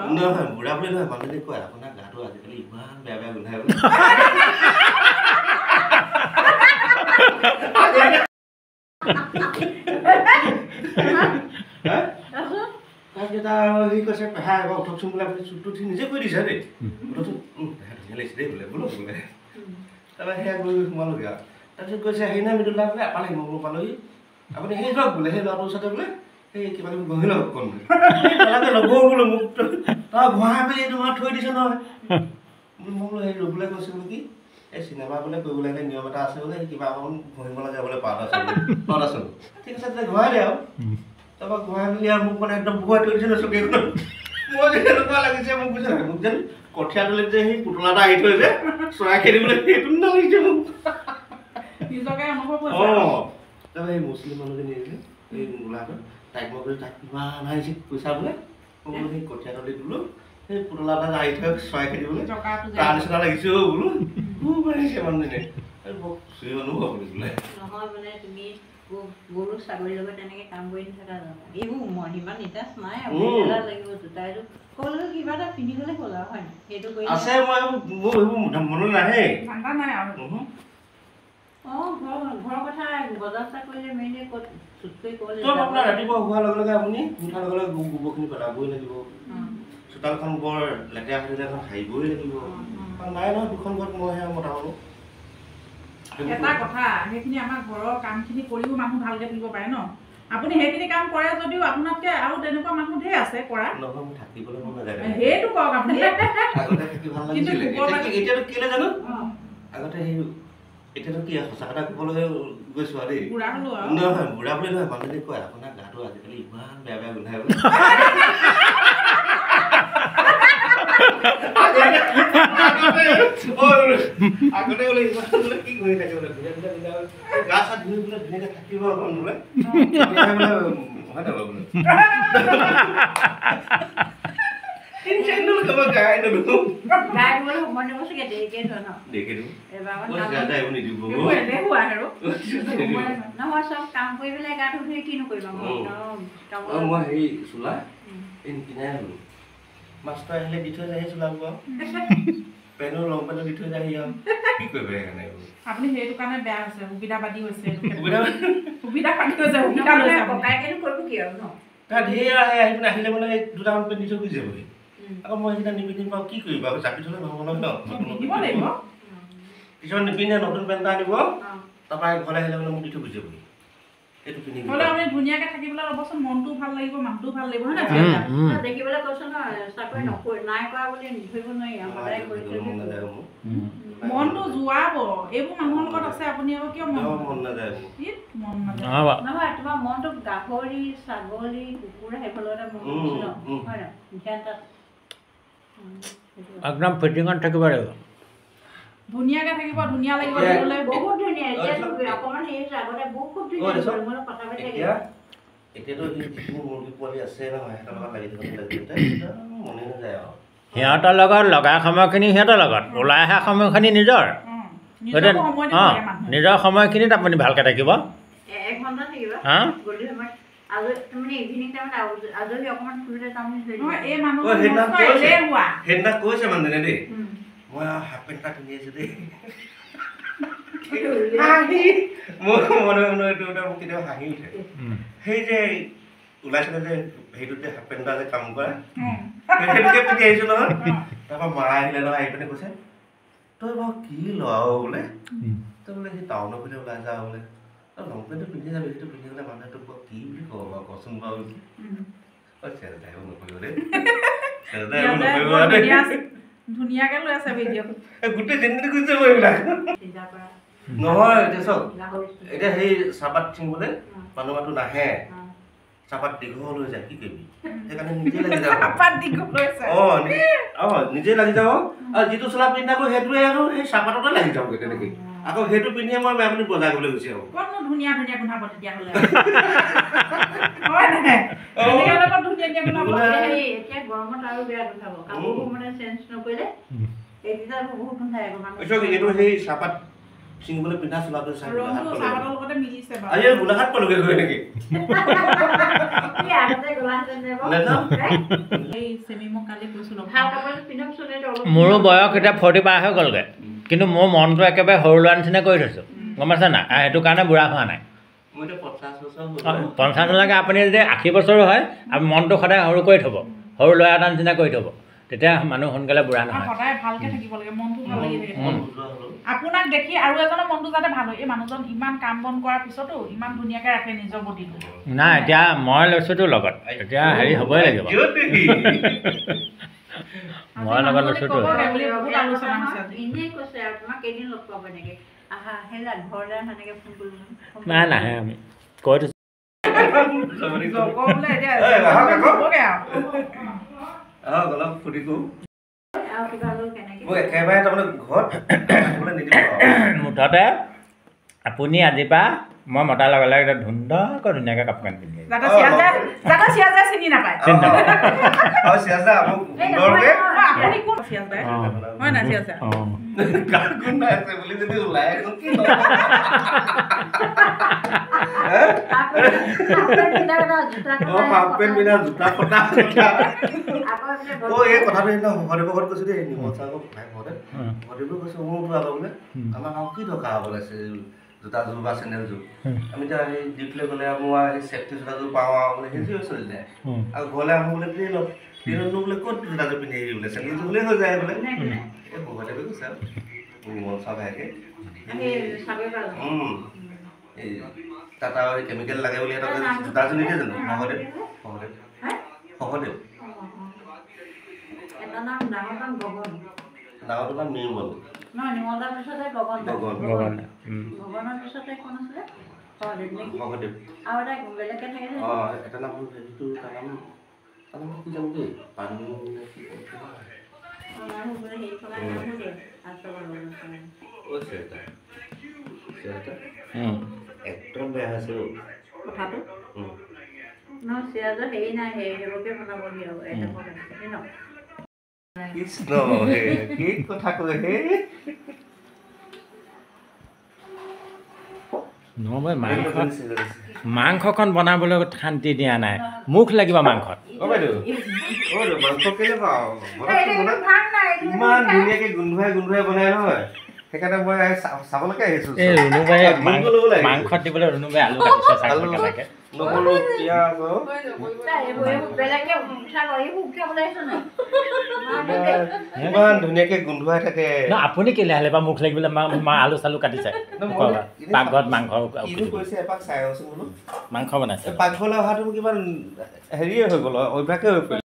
নহয় বুঢ়া বুলি নহয় মানুহে কয় আপোনাৰ গাটো আজিকালি ইমান বেয়া বেয়া গোন্ধাই বোলে সি কৈছে পেহা এবাৰ উঠকচোন বোলে আপুনি চুটটো উঠি নিজে কৰি দিছে দেই উঠকচোন পেহা ধুনীয়া লাগিছে দেই বোলে বোলো বোলে তাৰপৰা সেয়া গৈ সোমালোগৈ আৰু তাৰপিছত কৈছে হেৰি নাই মৃদুলা বোলে পালেহি মই পালোহি আপুনি সেই যাওক বোলে সেই ল'ৰাটোৰ ওচৰতে বোলে সেই কিবা কিবি গহি লওক অকণ বোলে নগৌ বোলো মোক তই ঘঁহাই মেলি তোমাৰ থৈ দিছে নহয় মই বোলো সেই ৰ'বলৈ কৈছোঁ বোলো কি এই চিনেমা বোলে কৰিবলৈ হ'লে নিয়ম এটা আছে বোলে কিবা অকণ ঘঁহিব লাগে বোলে পাউদাৰ ঠিক আছে তেতিয়া ঘঁহাই দে আৰু তাৰপৰা ঘঁহাই মেলি আৰু মোক মানে একদম বহুৱাই থৈ দিছে ন চকীখনত মই যে এনেকুৱা লাগিছে মোক বুজিছে নাই মোক যেন কঠীয়া তলিত যে সেই পুতলা এটা আহি থৈ যে চৰাই খেদিবলৈ সেইটো নালাগিছে মোক তাৰপৰা এই মুছলিম মানুহজনী আহিছিলে এই গোলাঘাটত তাইক মই কৈছোঁ তাইক কিমান আহিছে পইচা বোলে মই বোলো সেই কঠীয়া তলিত বোলো সেই পুতলা এটা আহি থৈ চৰাই খেদিবলৈ তাৰ নিচিনা লাগিছে বোলো খুব আহিছে মানুহজনী চুই অনুভৱ বুলি বোলে নহয় মানে তুমি গৰু ছাগলীৰ লগত তেনেকে কাম কৰি নাথাকা জানো এইবোৰ মহিমা নিতাজ নাই আৰু লাগিব জোতা এযোৰ ক'বলৈ কিবা এটা পিন্ধি গ'লে হ'ল আৰু হয় সেইটো কৰি আছে মই মোৰ এইবোৰ মনত নাহে ঠাণ্ডা নাই আৰু ঘৰৰ কথা বজাৰ চা কৰিলে মেইনলি ক'ত চুট কৰি ক'লে চব আপোনাৰ ৰাতিপুৱা হোৱাৰ লগে লগে আপুনি উঠাৰ লগে লগে গোবৰখিনি পেলাবই লাগিব চোতালখন বৰ লেতেৰা হৈ এখন সাৰিবই লাগিব নাই নহয় দুখন ঘৰত মই সেয়া মতা মানুহ এটা কথা সেইখিনি আমাৰ ঘৰৰ কামখিনি কৰিও মানুহ ভালকে থাকিব পাৰে ন আপুনি সেইখিনি কাম কৰে যদিও আপোনাতকে আৰু তেনেকুৱা মানুহ ঢেৰ আছে কৰা নহয় মোৰ থাকিবলৈ মন নাযায় সেইটো কওক আপুনি আগতে থাকি ভাল লাগিছিলে এতিয়াতো কেলে জানো আগতে সেই এতিয়াতো কি সঁচা কথা ক'বলৈ গৈছো আৰু দেই নহয় বুঢ়া বুলি নহয় মানুহে কয় আপোনাৰ গাটো আজিকালি ইমান বেয়া বেয়া গোন্ধাই বোলে আগতে বোলে ইমান বোলে কি কৰি থাকে বোলে গা চা ধুই বোলে ধুনীয়াকে থাকিব অকণ বোলে হয় নহয় বোলে কাম কৰি পেলাই গাটো ধুই কিনো কৰিবা মই হেৰি চোলা কিনাই হলো মাছটো আহিলে দি থৈ যায় চোলা বোৱা পেনৰ ৰং পেনৰ দি থৈ যায় আৰু কি কৰিব সেইকাৰণে আপুনি সেইটো কাৰণে বেয়া হৈছে সুবিধাবাদী হৈছে ককাইকেনো কৰিব কি আৰু ন তাত ধেৰ আহে আহি পিনে আহিলে মানে দুটামান পেন দি থৈ গুচি যাবহি আকৌ মই সেইকেইটা নিপিন্ধিম বাৰু কি কৰিব আকৌ জাপি থ'লে নহ'ব নহয় ন কিছুমান নিপিন্ধে নতুন পেণ্ট এটা আনিব তাৰপৰা ঘৰলৈ আহিলে মানে মোক দি থৈ গুচি যাবহি সেইটো পিন্ধি আপুনি ধুনীয়াকে থাকিবলৈ ল'বচোন মনটোও ভাল লাগিব মানুহটোও ভাল লাগিব হয় নাই দেখিবলৈ কৈছো ন চাকৰি নকৰি নাই কৰা বুলি ধৰিব নোৱাৰি মনটো যোৱাব এইবোৰ মানুহৰ লগত আছে আপুনি আকৌ কিয় মন নাযায় নহয় তোমাৰ মনটো গাহৰি ছাগলী কুকুৰা সেইফালৰ এটা মন ন হয় ন ধ্যান তাত একদম ফিটিঙত থাকিব লাগিব ধুনীয়াকে থাকিব ধুনীয়া লাগিব বহুত ধুনীয়া অকণমান হেৰি আগতে বহুত ধুনীয়া কথা পাতি থাকে এতিয়াতো যিখিনি মুৰ্গী পোৱালি আছে নহয় সিহঁতৰ লগত লাগি মনে নাযায় আৰু সিহঁতৰ লগত লগা সময়খিনি সিহঁতৰ লগত ওলাই অহা সময়খিনি নিজৰ নিজৰ সময়খিনিত আপুনি ভালকৈ থাকিব এঘণ্টা থাকিবা গধূলি সময়ত মানে ইভিনিং টাইমত আজৰি অকণমান ফুৰিলে সেইদিনা কৈছে মানুহজনে দেই মই হাফ পেণ্ট এটা পিন্ধি আছো দেই মোৰ মনে মনে এইটো মোক কেতিয়াবা হাঁহি উঠে সেই যে ওলাইছিলে যে সেইটোত যে হাফ পেণ্ট এটা যে কাম কৰা সেইটোকে পিন্ধি আহিছো নহয় তাৰপৰা মা আহিলে নহয় আহি পিনে কৈছে তই বাৰু কি লওঁ বোলে তই বোলে সেই টাউনৰ পিনে ওলাই যাওঁ বোলে তই লং পেণ্টটো পিন্ধি যাবি সেইটো পিন্ধি গ'লে মানুহে তোক বাৰু কি বুলি ক'ব বাৰু কচোন বাৰু চেৰেটাইও নকৰিব দেই চেৰেটাইও নকৰিব দেই ধুনীয়াকে লৈ আছে ভিডিঅ গোটেই জিন্দগী গুচি যাব এইবিলাক নহয় এতিয়া চাওক এতিয়া সেই চাহপাত ছিঙিবলৈ মানুহ নাহে চাহপাত দীঘল হৈ যায় কি কৰিবি সেইকাৰণে নিজে লাগি যাব নিজে লাগি যাব আৰু যিটো চোলা পিন্ধি থাকো সেইটোৱে আৰু সেই চাহপাততে লাগি যাবগৈ তেনেকৈ আকৌ সেইটো পিন্ধিয়ে মই আপুনি বজাৰ কৰিবলৈ গুচি আহোঁ ধুনীয়া ধুনীয়া গোন্ধাব তেতিয়াহ'লে এতিয়া গৰমত আৰু বেয়া গোন্ধাব কাপোৰবোৰ মানে চেঞ্জ নকৰিলে এইকেইটা বহুত গোন্ধাই এইটো সেই চাহপাত ছিঙিবলৈ পিন্ধা চোলাটো চাই ৰংটো চাহপাতৰ লগতে মিলিছে বাৰু আজি গোলাঘাট পালোগে গৈ নেকি কি আগতে গোলাঘাট যাব এই চেমি মোক কালি কৈছিলোঁ ভাল কাপোৰ পিন্ধকচোন এইটো অলপ মোৰো বয়স এতিয়া 40 পাৰ হৈ গ'লগৈ কিন্তু মোৰ মনটো একেবাৰে সৰু ল'ৰা নিচিনা কৰি থৈছোঁ গম পাইছে না সেইটো কাৰণে বুঢ়া হোৱা নাই মই এতিয়া 50 বছৰ হ'ল 50 লাগে আপুনি যদি 80 বছৰো হয় আপুনি মনটো সদায় সৰু কৰি থ'ব সৰু ল'ৰা এটা নিচিনা কৰি থ'ব তেতিয়া মানুহ সোনকালে বুঢ়া নহয় সদায় ভালকে থাকিব লাগে মনটো ভাল লাগি থাকে বুজোৱা হ'লো আপোনাক দেখি আৰু এজনৰ মনটো যাতে ভাল হয় এই মানুহজন ইমান কাম বন কৰাৰ পিছতো ইমান ধুনীয়াকে ৰাখে নিজৰ বডিটো নাই এতিয়া মই লৈছোঁতো লগত এতিয়া হেৰি হ'বই লাগিব মই লগত লৈছোঁতো এনেই কৈছে আৰু তোমাক কেইদিন লগ পাব এনেকে আহা হেলা ঘৰলৈ সেনেকে ফোন কৰিলোঁ নাই নাহে আমি কৈ থৈছোঁ অলপ ফুটি কৰো আৰু কিবা হ'ল কেনেকে মই একেবাৰে তাৰমানে ঘৰত আহিবলৈ নিদিব মুঠতে আপুনি আজিৰ পৰা মই মতাৰ লগে লগে ধুনীয়াকৈ ধুনীয়াকৈ কাপোৰ কানি পিন্ধি যাতে চিয়াজে চিনি নাপায় আৰু চিয়াজা মোক সুন্দৰকে আপুনি কোন চিয়াজে হয় না চিয়াজে গান গুন্ধাই আছে বুলি যদি ওলাই আহিব কি হ'ব হাফ পেণ্ট পিন্ধা জোতা ফটা এই কথাটো সেইদিনা শংকৰদেৱৰ ঘৰত কৈছোঁ দেই নিমল চাহৰ ভাই ঘৰতে শংকৰদেৱে কৈছোঁ মোৰতো আগৰ বোলে আমাক আৰু কি দৰকাৰ হ'ব লাগিছে জোতাযোৰ বা চেণ্ডেলযোৰ আমি এতিয়া সেই ডিউটিলৈ গ'লে মোৰ সেই চেফটি জোতাযোৰ পাওঁ আৰু বোলে সেইযোৰে চলি যায় আৰু ঘৰলৈ আহোঁ বোলে ট্ৰেইনত বোলে ক'ত জোতাযোৰ পিন্ধি আহিবি বোলে চেণ্ডেলযোৰ বোলে হৈ যায় বোলে এই শংকৰদেৱে কৈছে আৰু নিমল চাহ ভাইকে এই তাত আৰু কেমিকেল লাগে বুলি এটা জোতাযোৰ নিদিয়ে জানো শংকৰদেৱ শংকৰদেৱ ডাঙৰটো নাম নিৰ্মল নিমলদাৰ পিছতে গগন গগনৰ পিছতে কোন আছিলে শংকৰদেৱ আৰু এটা বেলেগকে থাকে যে এটা নাম হেৰিটো তাৰ নাম কি জানো দেই পানী একদম বেয়া হৈছে কথাটো ন চিৰাজৰ হেৰি নাই সেইবোৰকে বনাব দিয়ে আৰু এটা ন কৃষ্ণ কি কথা কয় হে নহয় মাংসকণ বনাবলৈ শান্তি দিয়া নাই মুখ লাগিব মাংসত মাংস কেলে পাওঁ ইমান ধুনীয়াকে গোন্ধুৱাই বনাই নহয় সেইকাৰণে মই চাবলৈকে আহিছোঁ এই ৰুণুবাই মাংসত দিবলৈ ৰুণুবাই আলু কাটিছে চাগে নহৰু পিঁয়াজ ইমান ধুনীয়াকে গোন্ধুৱাই থাকে আপুনি কেলে আহিলে বা মুখ লাগিবলৈ আলু চালু কাটিছে পাকঘৰত মাংস কৈছে এপাক চাই আছোন বোলো মাংস বনাইছে পাকঘৰলৈ অহাটো কিবা হেৰিয়ে হৈ গ'ল অভ্যাসে হৈ পৰিল